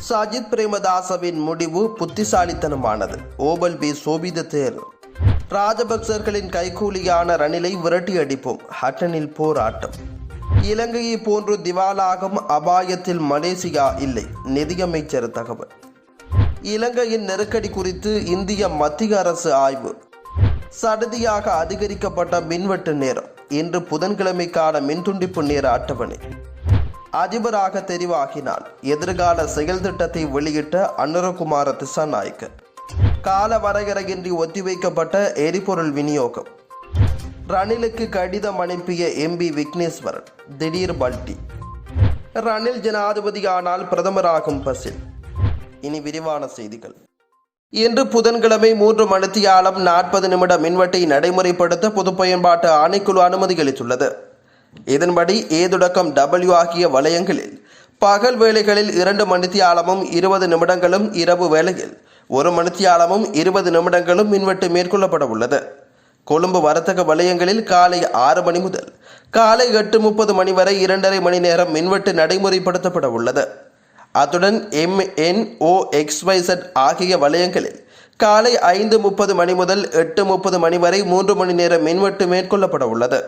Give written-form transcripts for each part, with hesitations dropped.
சஜித் பிரேமதாசவின் முடிவு புத்திசாலித்தனமானது. Opal B Sobitha தேர்வு. ராஜபக்சர்களின் கைகூலியான ரணிலை விரட்டி அடிப்போம். ஹட்டனில் போராட்டம். இலங்கையை போன்று திவாலாகும் அபாயத்தில் மலேசியா இல்லை. நிதியமைச்சர் தகவல். இலங்கையின் நெருக்கடி குறித்து இந்திய மத்திய அரசு ஆய்வு. சடதியாக அதிகரிக்கப்பட்ட மின்வெட்டு நேரம். இன்று புதன்கிழமைக்கான மின்துண்டிப்பு நேர அட்டவணை. அதிபராக தெரிவாகினால் எதிர்கால செயல் திட்டத்தை வெளியிட்ட அனுரகுமார திசாநாயக்க. கால வரையறையின்றி ஒத்திவைக்கப்பட்ட எரிபொருள் விநியோகம். ரணிலுக்கு கடிதம் அனுப்பிய எம்பி விக்னேஸ்வரன். திடீர் பல்டி. ரணில் ஜனாதிபதியானால் பிரதமராகும் பசில். இனி விரிவான செய்திகள். இன்று புதன்கிழமை 3 மணித்தியாலம் 40 நிமிட மின்வெட்டை நடைமுறைப்படுத்த பொது பயன்பாட்டு ஆணைக்குழு அனுமதி அளித்துள்ளது. இதன்படி ஏதுடக்கம் டபிள்யூ ஆகிய வலயங்களில் பகல் வேளைகளில் 2 மணித்தியாலமும் 20 நிமிடங்களும், இரவு வேளையில் 1 மணித்தியாலமும் 20 நிமிடங்களும் மின்வெட்டு மேற்கொள்ளப்பட உள்ளது. கொழும்பு வர்த்தக வலயங்களில் காலை 6 மணி முதல் காலை 8:30 மணி வரை 2.5 மணி நேரம் மின்வெட்டு நடைமுறைப்படுத்தப்பட உள்ளது. அத்துடன் MNOXYZ ஆகிய வலயங்களில் காலை 5:30 மணி முதல் 8:30 மணி வரை 3 மணி நேர மின்வெட்டு மேற்கொள்ளப்பட உள்ளது.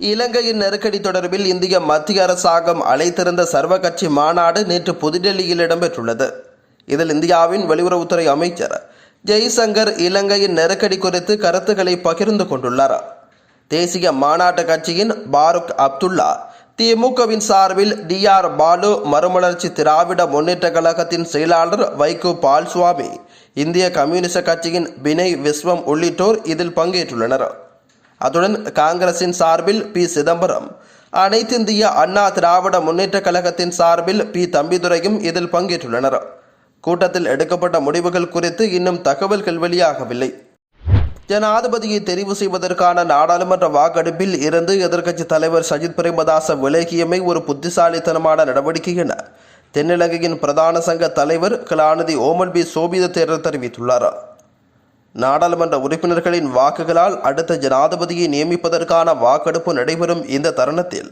இலங்கையின் நெருக்கடி தொடர்பில் இந்திய மத்திய அரசாங்கம் அழைத்திருந்த சர்வகட்சி மாநாடு நேற்று புதுடெல்லியில் இடம்பெற்றுள்ளது. இதில் இந்தியாவின் வெளியுறவுத்துறை அமைச்சர் ஜெய்சங்கர் இலங்கையின் நெருக்கடி குறித்து கருத்துக்களை பகிர்ந்து கொண்டுள்ளார். தேசிய மாநாட்டு கட்சியின் பாருக் அப்துல்லா, திமுகவின் சார்பில் DR பாலு, மறுமலர்ச்சி திராவிட முன்னேற்ற கழகத்தின் செயலாளர் வைகோ பால்சுவாமி, இந்திய கம்யூனிஸ்ட் கட்சியின் வினய் விஸ்வம் உள்ளிட்டோர் இதில் பங்கேற்றுள்ளனர். அத்துடன் காங்கிரசின் சார்பில் P சிதம்பரம், அனைத்திந்திய அண்ணா திராவிட முன்னேற்ற கழகத்தின் சார்பில் P தம்பிதுரையும் இதில் பங்கேற்றுள்ளனர். கூட்டத்தில் எடுக்கப்பட்ட முடிவுகள் குறித்து இன்னும் தகவல்கள் வெளியாகவில்லை. ஜனாதிபதியை தெரிவு செய்வதற்கான நாடாளுமன்ற வாக்கெடுப்பில் இருந்து எதிர்க்கட்சி தலைவர் சஜித் பிரேமதாச விலகியமை ஒரு புத்திசாலித்தனமான நடவடிக்கை என தென்னிலங்கையின் பிரதான சங்க தலைவர் கலாநிதி ஓமல் பி சோபித தேரர் தெரிவித்துள்ளார். நாடாளுமன்ற உறுப்பினர்களின் வாக்குகளால் அடுத்த ஜனாதிபதியை நியமிப்பதற்கான வாக்கெடுப்பு நடைபெறும் இந்த தருணத்தில்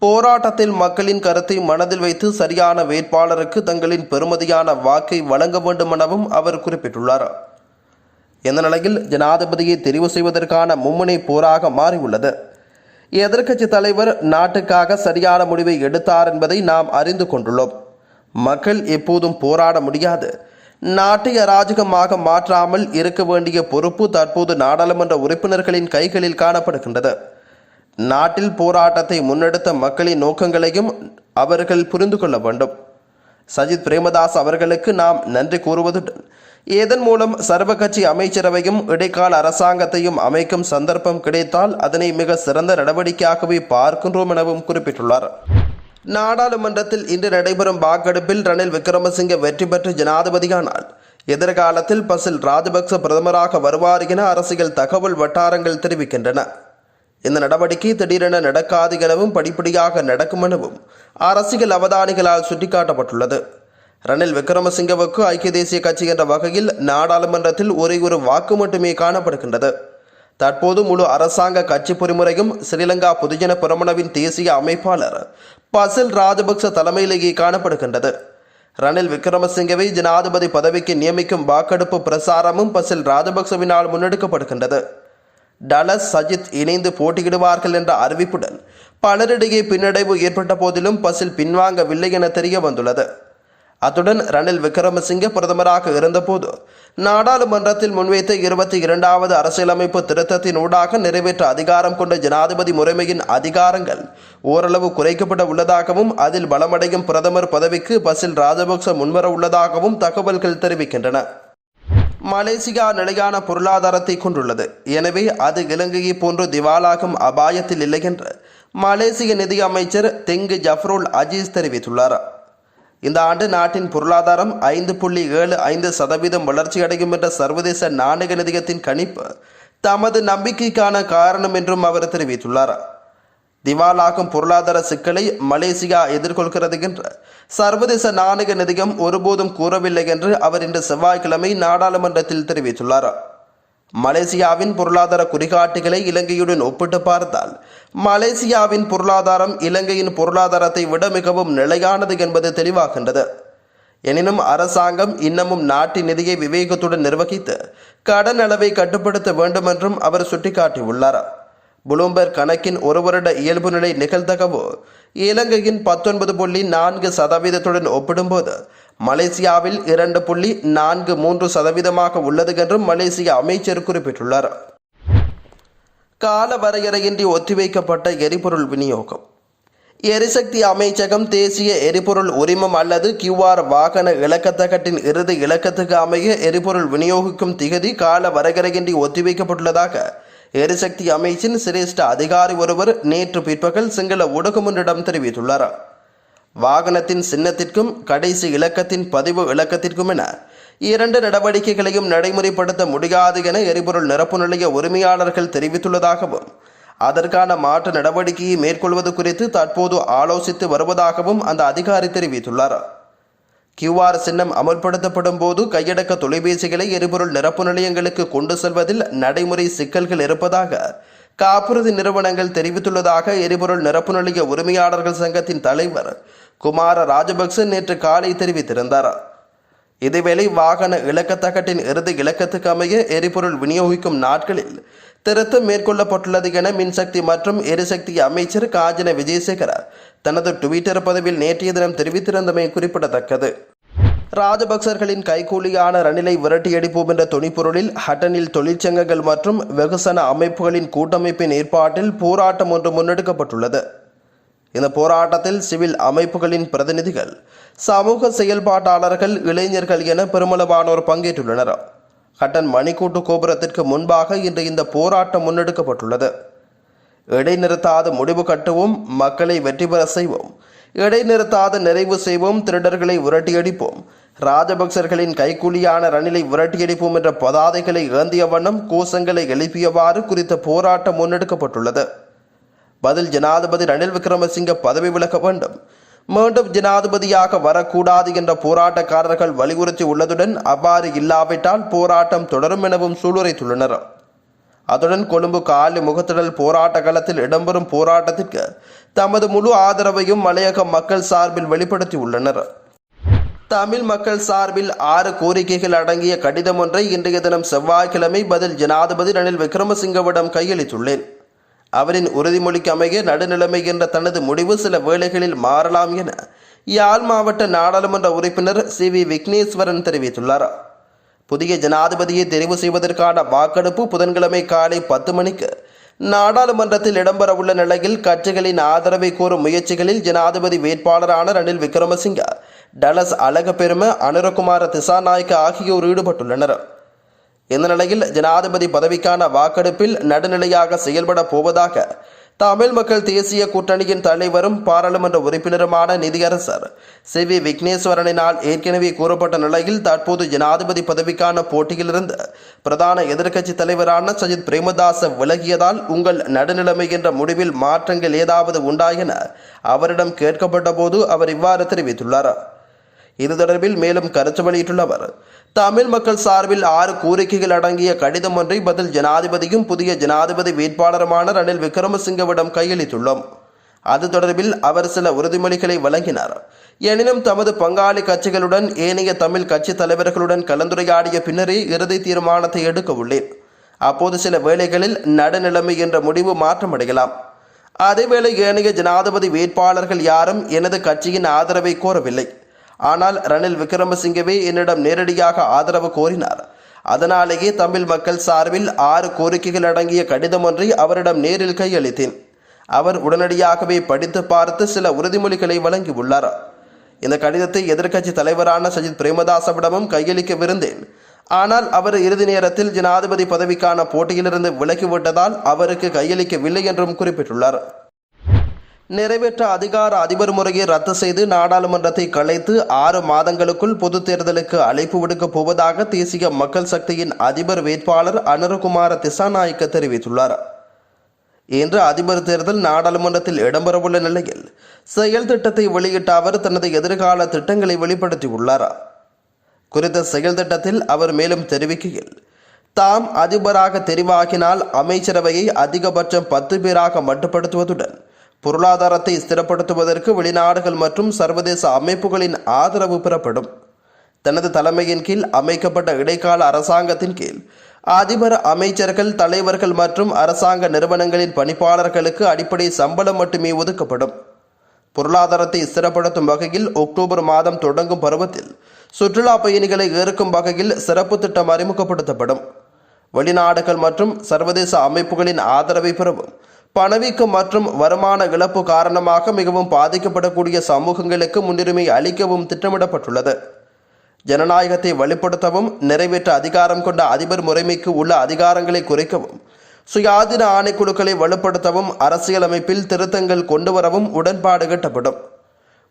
போராட்டத்தில் மக்களின் கருத்தை மனதில் வைத்து சரியான வேட்பாளருக்கு தங்களின் பெறுமதியான வாக்கை வழங்க வேண்டும் எனவும் அவர் குறிப்பிட்டுள்ளார். இந்த நிலையில் ஜனாதிபதியை தெரிவு செய்வதற்கான மும்முனை போராக மாறியுள்ளது. எதிர்க்கட்சி தலைவர் நாட்டுக்காக சரியான முடிவை எடுத்தார் என்பதை நாம் அறிந்து கொண்டுள்ளோம். மக்கள் எப்போதும் போராட முடியாது. நாட்டை அராஜகமாக மாற்றாமல் இருக்க வேண்டிய பொறுப்பு தற்போது நாடாளுமன்ற உறுப்பினர்களின் கைகளில் காணப்படுகின்றது. நாட்டில் போராட்டத்தை முன்னெடுத்த மக்களின் நோக்கங்களையும் அவர்கள் புரிந்து கொள்ள வேண்டும். சஜித் பிரேமதாஸ் அவர்களுக்கு நாம் நன்றி கூறுவதுடன் இதன் மூலம் சர்வகட்சி அமைச்சரவையும் இடைக்கால அரசாங்கத்தையும் அமைக்கும் சந்தர்ப்பம் கிடைத்தால் அதனை மிக சிறந்த நடவடிக்கையாகவே பார்க்கின்றோம் எனவும் குறிப்பிட்டுள்ளார். நாடாளுமன்றத்தில் இன்று நடைபெறும் வாக்கெடுப்பில் ரணில் விக்ரமசிங்க வெற்றி பெற்று ஜனாதிபதியானால் எதிர்காலத்தில் பசில் ராஜபக்ச பிரதமராக வருவார் என அரசியல் தகவல் வட்டாரங்கள் தெரிவிக்கின்றன. இந்த நடவடிக்கை திடீரென நடக்காது எனவும் படிப்படியாக நடக்கும் எனவும் அரசியல் அவதானிகளால் சுட்டிக்காட்டப்பட்டுள்ளது. ரணில் விக்ரமசிங்கவுக்கு ஐக்கிய தேசிய கட்சி என்ற வகையில் நாடாளுமன்றத்தில் ஒரே ஒரு வாக்கு மட்டுமே காணப்படுகின்றது. தற்போது முழு அரசாங்க கட்சி பொறிமுறையும் ஸ்ரீலங்கா பொதுஜன பெரமுனவின் தேசிய அமைப்பாளர் பசில் ராஜபக்ச தலைமையிலேயே காணப்படுகின்றது. ரணில் விக்ரமசிங்கவை ஜனாதிபதி பதவிக்கு நியமிக்கும் வாக்கெடுப்பு பிரசாரமும் பசில் ராஜபக்சவினால் முன்னெடுக்கப்படுகின்றது. டலஸ் சஜித் இணைந்து போட்டியிடுவார்கள் என்ற அறிவிப்புடன் பலரிடையே பின்னடைவு ஏற்பட்ட போதிலும் பசில் பின்வாங்கவில்லை என தெரிய வந்துள்ளது. அத்துடன் ரணில் விக்ரமசிங்க பிரதமராக இருந்தபோது நாடாளுமன்றத்தில் முன்வைத்த 22வது அரசியலமைப்பு திருத்தத்தின் ஊடாக நிறைவேற்ற அதிகாரம் கொண்ட ஜனாதிபதி முறைமையின் அதிகாரங்கள் ஓரளவு குறைக்கப்பட உள்ளதாகவும் அதில் பலமடையும் பிரதமர் பதவிக்கு பசில் ராஜபக்ச முன்வர உள்ளதாகவும் தகவல்கள் தெரிவிக்கின்றன. மலேசியா நிலையான பொருளாதாரத்தை கொண்டுள்ளது. எனவே அது இலங்கையை போன்று திவாலாகும் அபாயத்தில் இல்லை என்று மலேசிய நிதி அமைச்சர் தெங்கு ஜஃப்ருல் அஜீஸ் தெரிவித்துள்ளார். இந்த ஆண்டு நாட்டின் பொருளாதாரம் 5.75% வளர்ச்சியடையும் என்ற சர்வதேச நாணய நிதியத்தின் கணிப்பு தமது நம்பிக்கைக்கான காரணம் என்றும் அவர் தெரிவித்துள்ளார். திவாலாகும் பொருளாதார சிக்கலை மலேசியா எதிர்கொள்கிறது என்று சர்வதேச நாணய நிதியம் ஒருபோதும் கூறவில்லை என்று அவர் இன்று செவ்வாய்க்கிழமை நாடாளுமன்றத்தில் தெரிவித்துள்ளார். மலேசியாவின் பொருளாதார குறிகாட்டிகளை இலங்கையுடன் ஒப்பிட்டு பார்த்தால் மலேசியாவின் பொருளாதாரம் இலங்கையின் பொருளாதாரத்தை விட மிகவும் நிலையானது என்பது தெளிவாகின்றது. எனினும் அரசாங்கம் இன்னமும் நாட்டின் நிதியை விவேகத்துடன் நிர்வகித்து கடன் அளவை கட்டுப்படுத்த வேண்டும் என்றும் அவர் சுட்டிக்காட்டியுள்ளார். புளூம்பெர்க் கணக்கின் ஒரு வருட இயல்பு நிலை நிகழ்தகவு இலங்கையின் 19.4% ஒப்பிடும்போது மலேசியாவில் 2.43% உள்ளது என்றும் மலேசிய அமைச்சர் குறிப்பிட்டுள்ளார். கால வரையறையின்றி ஒத்திவைக்கப்பட்ட எரிபொருள் விநியோகம். எரிசக்தி அமைச்சகம் தேசிய எரிபொருள் உரிமம் அல்லது QR வாகன இலக்கத்தகட்டின் இறுதி இலக்கத்துக்கு அமைய எரிபொருள் விநியோகிக்கும் திகதி கால வரையறையின்றி ஒத்திவைக்கப்பட்டுள்ளதாக எரிசக்தி அமைச்சின் சிரேஷ்ட அதிகாரி ஒருவர் நேற்று பிற்பகல் சிங்கள ஊடகம் ஒன்றிடம் தெரிவித்துள்ளார். வாகனத்தின் சின்னத்திற்கும் கடைசி இலக்கத்தின் பதிவு இலக்கத்திற்கும் என 2 நடவடிக்கைகளையும் நடைமுறைப்படுத்த முடியாது என எரிபொருள் நிரப்பு நிலைய உரிமையாளர்கள் தெரிவித்துள்ளதாகவும் அதற்கான மாற்று நடவடிக்கையை மேற்கொள்வது குறித்து தற்போது ஆலோசித்து வருவதாகவும் அந்த அதிகாரி தெரிவித்துள்ளார். QR சின்னம் அமல்படுத்தப்படும் போது கையடக்க தொலைபேசிகளை எரிபொருள் நிரப்பு நிலையங்களுக்கு கொண்டு செல்வதில் நடைமுறை சிக்கல்கள் இருப்பதாக காப்புறுதி நிறுவனங்கள் தெரிவித்துள்ளதாக எரிபொருள் நிரப்பு நிலைய உரிமையாளர்கள் சங்கத்தின் தலைவர் குமார ராஜபக்ச நேற்று காலை தெரிவித்திருந்தார். இதேவேளை வாகன இலக்கத்தகட்டின் இறுதி இலக்கத்துக்கு அமைய எரிபொருள் விநியோகிக்கும் நாட்களில் திருத்தம் மேற்கொள்ளப்பட்டுள்ளது என மின்சக்தி மற்றும் எரிசக்தி அமைச்சர் காஞ்சன விஜயசேகர தனது ட்விட்டர் பதிவில் நேற்றைய தினம் தெரிவித்திருந்தமை குறிப்பிடத்தக்கது. ராஜபக்சர்களின் கைகூலியான ரணிலை விரட்டியடிப்போம் என்ற துணிப்பொருளில் ஹட்டனில் தொழிற்சங்கங்கள் மற்றும் வெகுசன அமைப்புகளின் கூட்டமைப்பின் ஏற்பாட்டில் போராட்டம் ஒன்று முன்னெடுக்கப்பட்டுள்ளது. இந்த போராட்டத்தில் சிவில் அமைப்புகளின் பிரதிநிதிகள், சமூக செயல்பாட்டாளர்கள், இளைஞர்கள் என பெருமளவானோர் பங்கேற்றுள்ளனர். ஹட்டன் மணிக்கூட்டு கோபுரத்திற்கு முன்பாக இன்று இந்த போராட்டம் முன்னெடுக்கப்பட்டுள்ளது. இடைநிறுத்தாத முடிவு கட்டுவோம், மக்களை வெற்றி பெற செய்வோம், இடைநிறுத்தாத நிறைவு செய்வோம், திருடர்களை விரட்டியடிப்போம், ராஜபக்சர்களின் கைக்கூலியான ரணிலை விரட்டியடிப்போம் என்ற பதாதைகளை ஏந்திய வண்ணம் கோஷங்களை எழுப்பியவாறு குறித்த போராட்டம் முன்னெடுக்கப்பட்டுள்ளது. பதில் ஜனாதிபதி ரணில் விக்ரமசிங்க பதவி விலக வேண்டும், மீண்டும் ஜனாதிபதியாக வரக்கூடாது என்ற போராட்டக்காரர்கள் வலியுறுத்தி உள்ளதுடன் அவ்வாறு இல்லாவிட்டால் போராட்டம் தொடரும் எனவும் சூளுரைத்துள்ளனர். அதுடன் கொழும்பு காலி முகத்திடல் போராட்ட களத்தில் இடம்பெறும் போராட்டத்திற்கு தமது முழு ஆதரவையும் மலையக மக்கள் சார்பில் வெளிப்படுத்தியுள்ளனர். தமிழ் மக்கள் சார்பில் 6 கோரிக்கைகள் அடங்கிய கடிதம் ஒன்றை இன்றைய தினம் செவ்வாய்க்கிழமை பதில் ஜனாதிபதி ரணில் விக்ரமசிங்கவிடம் கையளித்துள்ளேன். அவரின் உறுதிமொழிக்கு அமைய நடுநிலைமை என்ற தனது முடிவு சில வேளைகளில் மாறலாம் என யாழ் மாவட்ட நாடாளுமன்ற உறுப்பினர் CV விக்னேஸ்வரன் தெரிவித்துள்ளார். புதிய ஜனாதிபதியை தெரிவு செய்வதற்கான வாக்கெடுப்பு புதன்கிழமை காலை 10 மணிக்கு நாடாளுமன்றத்தில் இடம்பெறவுள்ள நிலையில் கட்சிகளின் ஆதரவை கோரும் முயற்சிகளில் ஜனாதிபதி வேட்பாளரான ரணில் விக்ரமசிங்க, டலஸ் அழகப்பெரும, அனுரகுமார திசாநாயக்க ஆகியோர் ஈடுபட்டுள்ளனர். இந்த நிலையில் ஜனாதிபதி பதவிக்கான வாக்கெடுப்பில் நடுநிலையாக செயல்பட போவதாக தமிழ் மக்கள் தேசிய கூட்டணியின் தலைவரும் பாராளுமன்ற உறுப்பினருமான நிதியரசர் CV விக்னேஸ்வரனினால் ஏற்கனவே கூறப்பட்ட நிலையில் தற்போது ஜனாதிபதி பதவிக்கான போட்டியிலிருந்து பிரதான எதிர்க்கட்சி தலைவரான சஜித் பிரேமதாச விலகியதால் உங்கள் நடுநிலைமை என்ற முடிவில் மாற்றங்கள் ஏதாவது உண்டா என அவரிடம் கேட்கப்பட்ட போது அவர் இவ்வாறு தெரிவித்துள்ளார். இது தொடர்பில் மேலும் கருத்து வெளியிட்டுள்ள அவர், தமிழ் மக்கள் சார்பில் 6 கோரிக்கைகள் அடங்கிய கடிதம் ஒன்றை பதில் ஜனாதிபதியும் புதிய ஜனாதிபதி வேட்பாளருமான ரணில் விக்ரமசிங்கவிடம் கையளித்துள்ளோம். அது தொடர்பில் அவர் சில உறுதிமொழிகளை வழங்கினார். எனினும் தமது பங்காளி கட்சிகளுடன் ஏனைய தமிழ் கட்சி தலைவர்களுடன் கலந்துரையாடிய பின்னரே இறுதி தீர்மானத்தை எடுக்க உள்ளேன். அப்போது சில வேளைகளில் நடுநிலைமை என்ற முடிவு மாற்றமடையலாம். அதேவேளை ஏனைய ஜனாதிபதி வேட்பாளர்கள் யாரும் எனது கட்சியின் ஆதரவை கோரவில்லை. ஆனால் ரணில் விக்ரமசிங்கவே என்னிடம் நேரடியாக ஆதரவு கோரினார். அதனாலேயே தமிழ் மக்கள் சார்பில் 6 கோரிக்கைகள் அடங்கிய கடிதம் ஒன்றை அவரிடம் நேரில் கையளித்தேன். அவர் உடனடியாகவே படித்து பார்த்து சில உறுதிமொழிகளை வழங்கியுள்ளார். இந்த கடிதத்தை எதிர்க்கட்சி தலைவரான சஜித் பிரேமதாசவிடமும் கையளிக்கவிருந்தேன். ஆனால் அவர் இறுதி நேரத்தில் ஜனாதிபதி பதவிக்கான போட்டியிலிருந்து விலகிவிட்டதால் அவருக்கு கையளிக்கவில்லை என்றும் குறிப்பிட்டுள்ளார். நிறைவேற்ற அதிகார அதிபர் முறையை ரத்து செய்து நாடாளுமன்றத்தை கலைத்து 6 மாதங்களுக்குள் பொது தேர்தலுக்கு அழைப்பு விடுக்கப் போவதாக தேசிய மக்கள் சக்தியின் அதிபர் வேட்பாளர் அனுரகுமார திசாநாயக்க தெரிவித்துள்ளார். இன்று அதிபர் தேர்தல் நாடாளுமன்றத்தில் இடம்பெறவுள்ள நிலையில் செயல் திட்டத்தை வெளியிட்ட அவர் தனது எதிர்கால திட்டங்களை வெளிப்படுத்தியுள்ளார். குறித்த செயல் திட்டத்தில் அவர் மேலும் தெரிவிக்கையில், தாம் அதிபராக தெரிவாகினால் அமைச்சரவையை அதிகபட்சம் 10 பேராக மட்டுப்படுத்துவதுடன் பொருளாதாரத்தை ஸ்திரப்படுத்துவதற்கு வெளிநாடுகள் மற்றும் சர்வதேச அமைப்புகளின் ஆதரவு பெறப்படும். தனது தலைமையின் கீழ் அமைக்கப்பட்ட இடைக்கால அரசாங்கத்தின் கீழ் அதிபர், அமைச்சர்கள், தலைவர்கள் மற்றும் அரசாங்க நிறுவனங்களின் பணிப்பாளர்களுக்கு அடிப்படை சம்பளம் மட்டுமே ஒதுக்கப்படும். பொருளாதாரத்தை ஸ்திரப்படுத்தும் வகையில் அக்டோபர் மாதம் தொடங்கும் பருவத்தில் சுற்றுலா பயணிகளை ஈர்க்கும் வகையில் சிறப்பு திட்டம் அறிமுகப்படுத்தப்படும். வெளிநாடுகள் மற்றும் சர்வதேச அமைப்புகளின் ஆதரவை பெறவும், பணவீக்கம் மற்றும் வருமான இழப்பு காரணமாக மிகவும் பாதிக்கப்படக்கூடிய சமூகங்களுக்கு முன்னுரிமை அளிக்கவும் திட்டமிடப்பட்டுள்ளது. ஜனநாயகத்தை வலுப்படுத்தவும், நிறைவேற்ற அதிகாரம் கொண்ட அதிபர் முறைமைக்கு உள்ள அதிகாரங்களை குறைக்கவும், சுயாதீன ஆணைக்குழுக்களை வலுப்படுத்தவும், அரசியலமைப்பில் திருத்தங்கள் கொண்டுவரவும் உடன்பாடு எட்டப்படும்.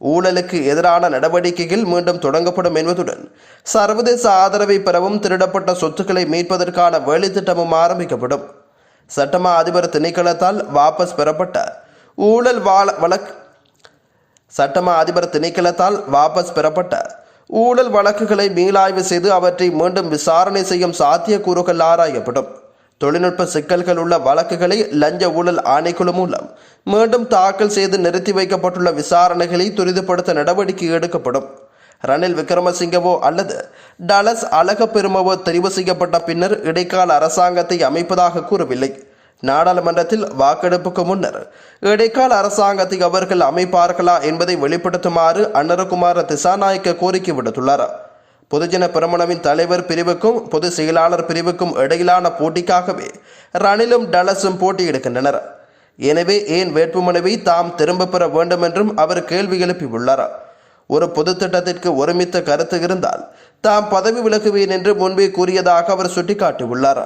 ஊழலுக்கு எதிரான நடவடிக்கைகள் மீண்டும் தொடங்கப்படும் என்பதுடன் சர்வதேச ஆதரவை பெறவும் திருடப்பட்ட சொத்துக்களை மீட்பதற்கான வேலைத்திட்டமும் ஆரம்பிக்கப்படும். சட்டமா அதிபர் திணைக்களத்தால் வாபஸ் பெறப்பட்ட ஊழல் ஊழல் வழக்குகளை மீளாய்வு செய்து அவற்றை மீண்டும் விசாரணை செய்யும் சாத்தியக்கூறுகள் ஆராயப்படும். தொழில்நுட்ப சிக்கல்கள் உள்ள வழக்குகளை லஞ்ச ஊழல் ஆணைக்குழு மூலம் மீண்டும் தாக்கல் செய்து நிறுத்தி வைக்கப்பட்டுள்ள விசாரணைகளை துரிதப்படுத்த நடவடிக்கை எடுக்கப்படும். ரணில் விக்ரமசிங்கவோ அல்லது டலஸ் அழகப்பெருமவோ தெரிவு செய்யப்பட்ட பின்னர் இடைக்கால அரசாங்கத்தை அமைப்பதாக கூறவில்லை. நாடாளுமன்றத்தில் வாக்கெடுப்புக்கு முன்னர் இடைக்கால அரசாங்கத்தை அவர்கள் அமைப்பார்களா என்பதை வெளிப்படுத்துமாறு அன்னரகுமார திசாநாயக்க கோரிக்கை விடுத்துள்ளார். பொதுஜன பெரமுனவின் தலைவர் பிரிவுக்கும் பொதுச் செயலாளர் பிரிவுக்கும் இடையிலான போட்டிக்காகவே ரணிலும் டலஸும் போட்டியிடுகின்றனர். எனவே ஏன் வேட்புமனுவை தாம் திரும்ப பெற வேண்டும் என்றும் அவர் கேள்வி எழுப்பியுள்ளார். ஒரு பொது திட்டத்திற்கு ஒருமித்த கருத்து இருந்தால் தாம் பதவி விலகுவேன் என்று முன்பே கூறியதாக அவர் சுட்டிக்காட்டியுள்ளார்.